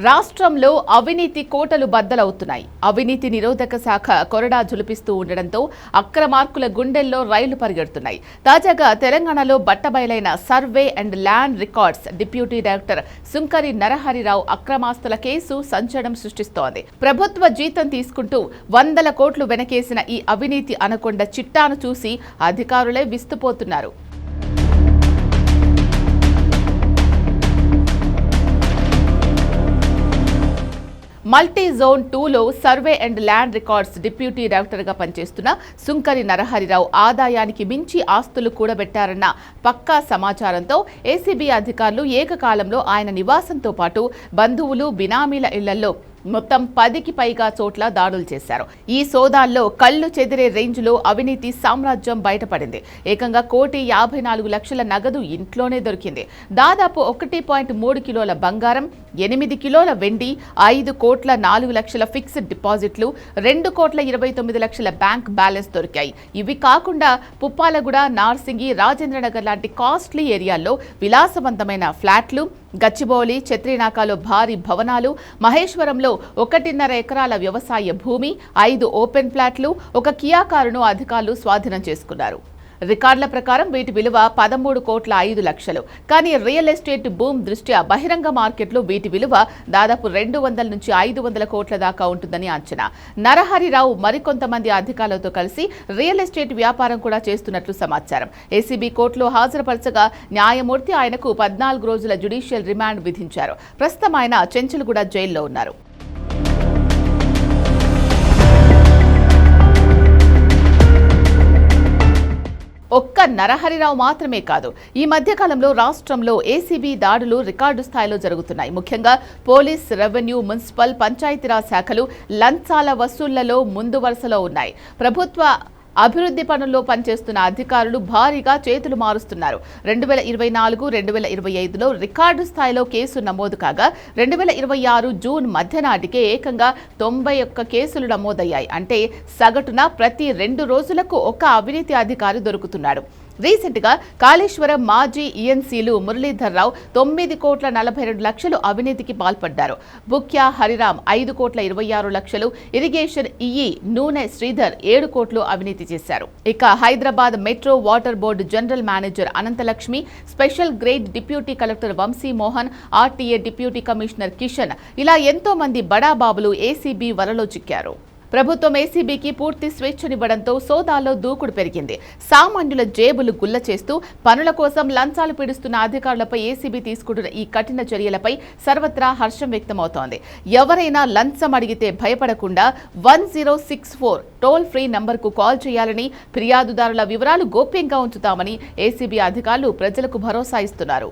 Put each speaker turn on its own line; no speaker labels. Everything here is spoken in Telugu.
రాష్ట్రంలో అవినీతి కోటలు బద్దలవుతున్నాయి. అవినీతి నిరోధక శాఖ కొరడా జులిపిస్తూ ఉండడంతో అక్రమార్కుల గుండెల్లో రైళ్లు పరిగెడుతున్నాయి. తాజాగా తెలంగాణలో బట్టబయలైన survey and land records deputy director Sunkari Naraharirao అక్రమాస్తుల case సంచలనం సృష్టిస్తోంది. ప్రభుత్వ జీతం తీసుకుంటూ వందల కోట్లు వెనకేసిన ఈ అవినీతి అనకొండ చిట్టాను చూసి అధికారులే విస్తుపోతున్నారు. మల్టీ జోన్ 2లో survey and land records deputy డైరెక్టర్గా పనిచేస్తున్న సుంకరి నరహరిరావు ఆదాయానికి మించి ఆస్తులు కూడబెట్టారన్న పక్కా సమాచారంతో ఏసీబీ అధికారులు ఏకకాలంలో ఆయన నివాసంతో పాటు బంధువులు బినామీల ఇళ్లలో మొత్తం 10కి పైగా చోట్ల దాడులు చేశారు. ఈ సోదాల్లో కళ్లు చెదిరే రేంజ్లో అవినీతి సామ్రాజ్యం బయటపడింది. ఏకంగా 1,54,00,000 నగదు ఇంట్లోనే దొరికింది. దాదాపు 1.3 కిలోల బంగారం, 8 కిలోల వెండి, 5,04,00,000 ఫిక్స్డ్ డిపాజిట్లు, 2,29,00,000 బ్యాంక్ బ్యాలెన్స్ దొరికాయి. ఇవి కాకుండా పుప్పాలగూడ, నార్సింగి, రాజేంద్రనగర్ లాంటి కాస్ట్లీ ఏరియాల్లో విలాసవంతమైన ఫ్లాట్లు, గచ్చిబౌలి, చత్రినాకాలో భారీ భవనాలు, మహేశ్వరంలో 1.5 ఎకరాల వ్యవసాయ భూమి, 5 ఓపెన్ ఫ్లాట్లు, ఒక కియా కారును అధికారులు స్వాధీనం చేసుకున్నారు. రికార్డుల ప్రకారం వీటి విలువ 13,05,00,000. కానీ రియల్ ఎస్టేట్ బూమ్ దృష్ట్యా బహిరంగ మార్కెట్లో వీటి విలువ దాదాపు 200 నుంచి 500 కోట్ల దాకా ఉంటుందని అంచనా. నరహరిరావు మరికొంతమంది అధికారులతో కలిసి రియల్ ఎస్టేట్ వ్యాపారం కూడా చేస్తున్నట్లు సమాచారం. ఏసీబీ కోర్టులో హాజరుపరచగా న్యాయమూర్తి ఆయనకు 14 రోజుల జ్యుడిషియల్ రిమాండ్ విధించారు. ప్రస్తుతం ఆయన చెంచులగూడ జైల్లో ఉన్నారు. ఒక్క నరహరిరావు మాత్రమే కాదు, ఈ మధ్యకాలంలో రాష్ట్రంలో ఏసీబీ దాడులు రికార్డు స్థాయిలో జరుగుతున్నాయి. ముఖ్యంగా పోలీస్, రెవెన్యూ, మున్సిపల్, పంచాయతీరాజ్ శాఖలు లంచాల వసూళ్లలో ముందు వరుసలో ఉన్నాయి. ప్రభుత్వ అభివృద్ధి పనుల్లో పనిచేస్తున్న అధికారులు భారీగా చేతులు మారుస్తున్నారు. 2024-2025లో రికార్డు స్థాయిలో కేసు నమోదు కాగా 2026 జూన్ మధ్య నాటికే ఏకంగా 91 కేసులు నమోదయ్యాయి. అంటే సగటున ప్రతి 2 రోజులకు ఒక అవినీతి అధికారి దొరుకుతున్నాడు. రీసెంట్గా కాళేశ్వరం మాజీ ఈఎన్సీలు మురళీధర్రావు 9,42,00,000 అవినీతికి పాల్పడ్డారు. బుక్యా హరిరామ్ 5,26,00,000, ఇరిగేషన్ ఈఈ నూనె శ్రీధర్ 7 కోట్లు అవినీతి చేశారు. ఇక Hyderabad metro water board general manager Anantalakshmi, special grade deputy collector Vamshi Mohan, RTA deputy commissioner Kishan, ఇలా ఎంతో మంది బడాబాబులు ఏసీబీ వలలో చిక్కారు. ప్రభుత్వం ఏసీబీకి పూర్తి స్వేచ్ఛనివ్వడంతో సోదాల్లో దూకుడు పెరిగింది. సామాన్యుల జేబులు గుల్ల చేస్తూ పనుల కోసం లంచాలు పీడిస్తున్న అధికారులపై ఏసీబీ తీసుకుంటున్న ఈ కఠిన చర్యలపై సర్వత్రా హర్షం వ్యక్తమవుతోంది. ఎవరైనా లంచం అడిగితే భయపడకుండా 1064 టోల్ ఫ్రీ నంబర్కు కాల్ చేయాలని, ఫిర్యాదుదారుల వివరాలు గోప్యంగా ఉంచుతామని ఏసీబీ అధికారులు ప్రజలకు భరోసా ఇస్తున్నారు.